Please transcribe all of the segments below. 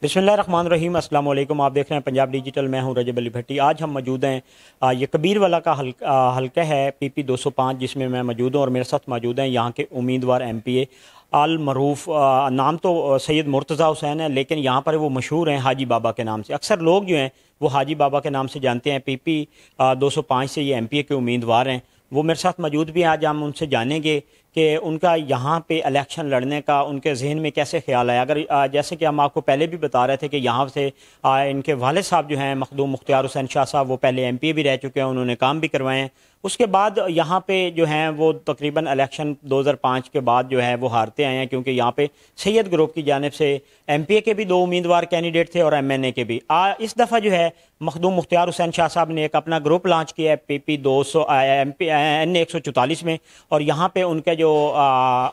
बिस्मिल्लाहिर्रहमानिर्रहीम। अस्सलाम वालेकुम। आप देख रहे हैं पंजाब डिजिटल। मैं हूं रजब अली भट्टी। आज हम मौजूद हैं ये कबीर वाला का हल्का है PP 205, जिसमें मैं मौजूद हूं और मेरे साथ मौजूद हैं यहाँ के उम्मीदवार MPA आल मरूफ। नाम तो सैयद मुर्तज़ा हुसैन है, लेकिन यहाँ पर वो मशहूर हैं हाजी बाबा के नाम से। अक्सर लोग जो हैं वो हाजी बाबा के नाम से जानते हैं। PP 205 से ये MPA के उम्मीदवार हैं। वो मेरे साथ मौजूद भी हैं। आज हम उनसे जानेंगे कि उनका यहाँ पे इलेक्शन लड़ने का उनके जहन में कैसे ख्याल आया। अगर जैसे कि हम आपको पहले भी बता रहे थे कि यहाँ से इनके वालिद साहब जो हैं मखदूम मुख्तियार हुसैन शाह साहब, वो पहले MPA भी रह चुके हैं, उन्होंने काम भी करवाए हैं। उसके बाद यहाँ पे जो हैं वो तकरीबन इलेक्शन 2005 के बाद जो है वो हारते आए हैं, क्योंकि यहाँ पे सैयद ग्रुप की जानिब से MPA के भी 2 उम्मीदवार कैंडिडेट थे और MNA के भी। इस दफ़ा जो है मखदूम मुख्तियार हुसैन शाह साहब ने एक अपना ग्रुप लॉन्च किया है PP 200 NA 144 में, और यहाँ पे उनके जो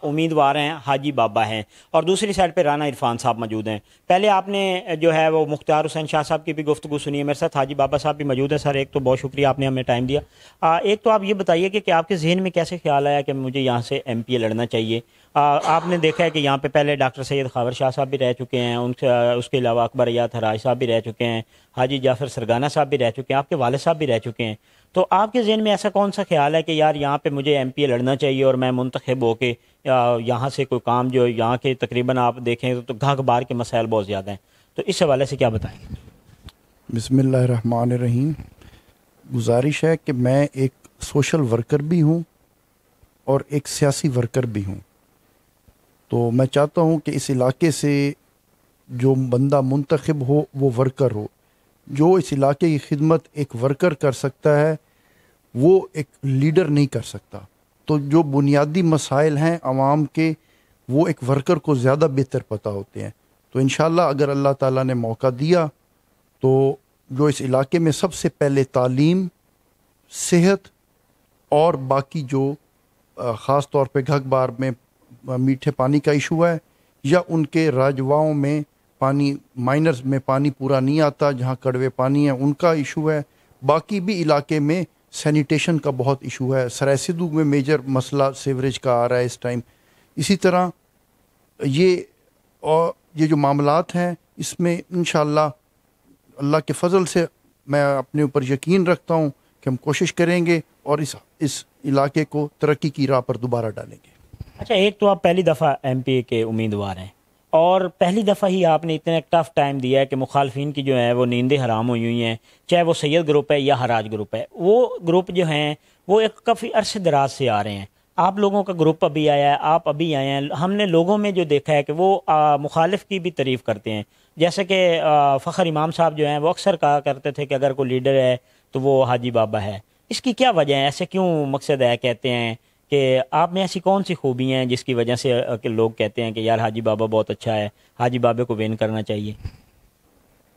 उम्मीदवार हैं हाजी बाबा हैं और दूसरी साइड पे राना इरफान साहब मौजूद हैं। पहले आपने जो है वो मुख्तियार हुसैन शाह साहब की भी गुफ्तगू सुनी है। मेरे साथ हाजी बाबा साहब भी मौजूद है। सर, एक तो बहुत शुक्रिया, आपने हमें टाइम दिया। एक तो आप ये बताइए कि आपके जहन में कैसे ख्याल आया कि मुझे यहाँ से MPA लड़ना चाहिए। आपने देखा है कि यहाँ पे पहले डॉक्टर सैयद खावर शाह साहब भी रह चुके हैं, उनसे उसके अलावा अकबर अयात हराज साहब भी रह चुके हैं, हाजी जाफर सरगाना साहब भी रह चुके हैं, आपके वालिद साहब भी रह चुके हैं। तो आपके जहन में ऐसा कौन सा ख्याल है कि यार यहाँ पे मुझे MPA लड़ना चाहिए और मैं मुंतखब होके यहाँ से कोई काम, जो यहाँ के तकरीबन आप देखें तो घाघ बार के मसाइल बहुत ज़्यादा हैं, तो इस हवाले से क्या बताएंगे? बिस्मिल्लाहिर्रहमानिर्रहीम। गुजारिश है कि मैं एक सोशल वर्कर भी हूँ और एक सियासी वर्कर भी हूँ। तो मैं चाहता हूँ कि इस इलाके से जो बंदा मुंतखब हो वो वर्कर हो। जो इस इलाके की खिदमत एक वर्कर कर सकता है वो एक लीडर नहीं कर सकता। तो जो बुनियादी मसाइल हैं आवाम के, वो एक वर्कर को ज़्यादा बेहतर पता होते हैं। तो इंशाअल्लाह अगर अल्लाह ताला ने मौका दिया तो जो इस इलाके में सबसे पहले तालीम, सेहत और बाकी जो ख़ास तौर पे घाघ बार में मीठे पानी का इशू है, या उनके राजवाओं में पानी, माइनर्स में पानी पूरा नहीं आता, जहाँ कड़वे पानी है, उनका इशू है। बाकी भी इलाके में सैनिटेशन का बहुत इशू है। सराय सिद्धू में मेजर मसला सीवरेज का आ रहा है इस टाइम। इसी तरह ये जो मामलात हैं, इसमें इंशाअल्लाह अल्लाह के फ़ज़ल से मैं अपने ऊपर यकीन रखता हूँ कि हम कोशिश करेंगे और इस इलाके को तरक्की की राह पर दोबारा डालेंगे। अच्छा, एक तो आप पहली दफ़ा MPA के उम्मीदवार हैं और पहली दफ़ा ही आपने इतने टफ टाइम दिया है कि मुखालफिन की जो है वो नींदें हराम हुई हुई हैं, चाहे वो सैयद ग्रुप है या हराज ग्रुप है। वो ग्रुप जो हैं वो एक काफ़ी अरसे दराज से आ रहे हैं। आप लोगों का ग्रुप अभी आया है, आप अभी आए हैं। हमने लोगों में जो देखा है कि वो मुखालिफ की भी तारीफ़ करते हैं। जैसे कि फ़खर इमाम साहब जो हैं वो अक्सर कहा करते थे कि अगर कोई लीडर है तो वो हाजी बाबा है। इसकी क्या वजह है? ऐसे क्यों मकसद है कहते हैं कि आप में ऐसी कौन सी खूबी हैं जिसकी वजह से कि लोग कहते हैं कि यार हाजी बाबा बहुत अच्छा है, हाजी बाबे को विन करना चाहिए?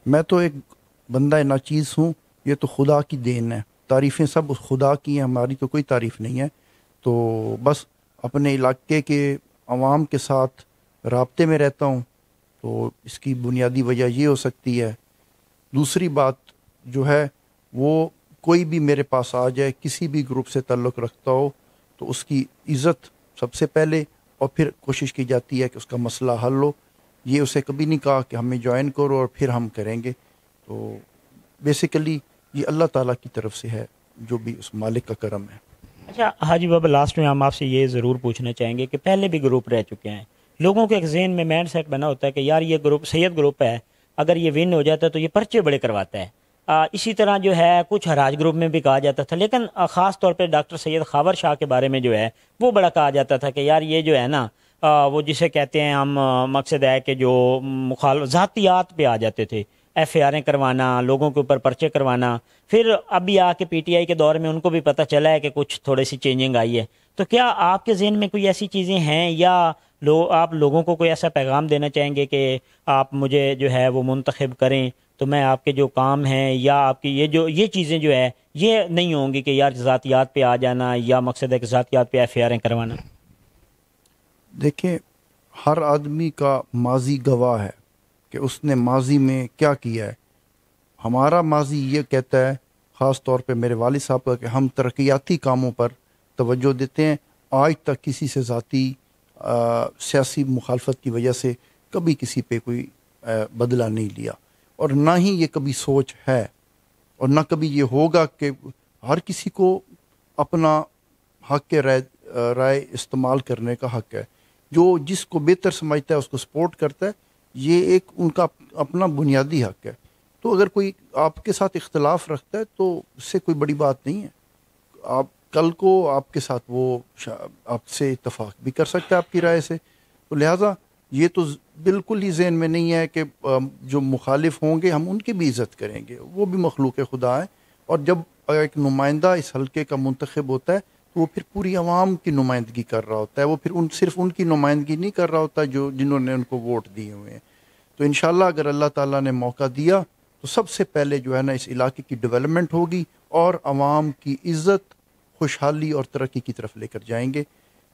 मैं तो एक बंदा नाचीज़ हूँ, ये तो खुदा की देन है। तारीफ़ें सब उस खुदा की हैं, हमारी तो कोई तारीफ़ नहीं है। तो बस अपने इलाके के अवाम के साथ राब्ते में रहता हूँ, तो इसकी बुनियादी वजह ये हो सकती है। दूसरी बात जो है वो कोई भी मेरे पास आ जाए, किसी भी ग्रुप से ताल्लुक़ रखता हो, तो उसकी इज़्ज़त सबसे पहले और फिर कोशिश की जाती है कि उसका मसला हल हो। ये उसे कभी नहीं कहा कि हमें ज्वाइन करो और फिर हम करेंगे। तो बेसिकली ये अल्लाह ताला की तरफ से है, जो भी उस मालिक का करम है। अच्छा हाजी बाबा, लास्ट में हम आपसे ये ज़रूर पूछना चाहेंगे कि पहले भी ग्रुप रह चुके हैं, लोगों के एक जहन में माइंड सेट बना होता है कि यार ये ग्रुप सैयद ग्रुप है, अगर ये विन हो जाता है तो ये पर्चे बड़े करवाता है। इसी तरह जो है कुछ हराज ग्रुप में भी कहा जाता था, लेकिन ख़ास तौर पे डॉक्टर सैयद खावर शाह के बारे में जो है वो बड़ा कहा जाता था कि यार ये जो है ना वो जिसे कहते हैं हम, मकसद है कि जो ज़ातियात पे आ जाते थे, FIR करवाना, लोगों के ऊपर पर्चे करवाना। फिर अभी आके PTI के दौर में उनको भी पता चला है कि कुछ थोड़ी सी चेंजिंग आई है। तो क्या आपके जहन में कोई ऐसी चीज़ें हैं, या आप लोगों को कोई ऐसा पैगाम देना चाहेंगे कि आप मुझे जो है वो मुंतखब करें तो मैं आपके जो काम हैं या आपकी ये चीज़ें जो है ये नहीं होंगी कि यार ज़ातियात पे आ जाना, या मकसद है कि ज़ातियात पे FIR करवाना? देखिए, हर आदमी का माजी गवाह है कि उसने माजी में क्या किया है। हमारा माजी ये कहता है, ख़ास तौर पे मेरे वालिद साहब का, कि हम तरक्याती कामों पर तवज्जो देते हैं। आज तक किसी से ज़ाती सियासी मुखालफत की वजह से कभी किसी पे कोई بدلہ نہیں لیا، اور نہ ہی یہ کبھی سوچ ہے، اور نہ کبھی یہ ہوگا کہ ہر کسی کو اپنا حق رائے استعمال کرنے کا حق ہے، جو جس کو بہتر سمجھتا ہے اس کو سپورٹ کرتا ہے، یہ ایک ان کا اپنا بنیادی حق ہے۔ تو اگر کوئی آپ کے ساتھ اختلاف رکھتا ہے تو اس سے کوئی بڑی بات نہیں ہے، آپ کل کو آپ کے ساتھ وہ آپ سے اتفاق بھی کر سکتا ہے آپ کی رائے سے، تو لہٰذا یہ تو بالکل ہی ذہن میں نہیں ہے کہ جو مخالف ہوں گے ہم ان کی بھی عزت کریں گے، وہ بھی مخلوق خدا ہے، اور جب ایک نمائندہ اس حلقے کا منتخب ہوتا ہے تو وہ پھر پوری عوام کی نمائندگی کر رہا ہوتا ہے، وہ پھر صرف ان کی نمائندگی نہیں کر رہا ہوتا جنہوں نے ان کو ووٹ دیے ہوئے ہیں۔ تو انشاءاللہ اگر اللہ تعالیٰ نے موقع دیا تو سب سے پہلے جو ہے نا اس علاقے کی ڈیولپمنٹ ہوگی، اور عوام کی عزت، خوشحالی اور ترقی کی طرف لے کر جائیں گے،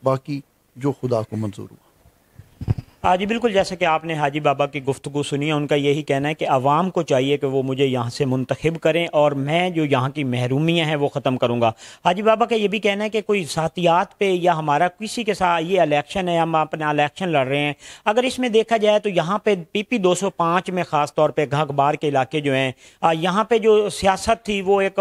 باقی جو خدا کو منظور ہوا۔ ہاں جی بالکل، جیسا کہ آپ نے حاجی بابا کی گفتگو سنی ہے، ان کا یہی کہنا ہے کہ عوام کو چاہیے کہ وہ مجھے یہاں سے منتخب کریں اور میں جو یہاں کی محرومیاں ہیں وہ ختم کروں گا۔ حاجی بابا کا یہ بھی کہنا ہے کہ کوئی ذاتیات پہ یا ہمارا کسی کے ساتھ یہ الیکشن ہے، ہم اپنا الیکشن لڑ رہے ہیں، اگر اس میں دیکھا جائے تو یہاں پہ پی پی 205 میں خاص طور پہ گھاگبار کے علاقے جو ہیں، یہاں پہ جو سیاست تھی وہ ایک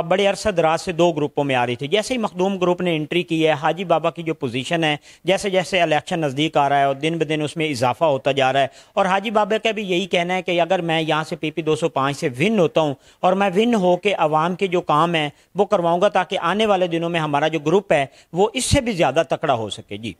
بڑے عرصہ دراز سے دو گروپوں میں آ رہی تھی۔ جیسے ہی مخدوم گروپ نے انٹری کی ہے، حاجی بابا کی جو پوزیشن ہے جیسے جیسے الیکشن نزدیک آ رہا ہے اور دن بدن اس میں اضافہ ہوتا جا رہا ہے، اور حاجی بابا کا بھی یہی کہنا ہے کہ اگر میں یہاں سے پی پی 205 سے ون ہوتا ہوں اور میں ون ہو کے عوام کے جو کام ہیں وہ کرواؤں گا، تاکہ آنے والے دنوں میں ہمارا جو گروپ ہے وہ اس سے بھی زیادہ تکڑا ہو سکے۔ جی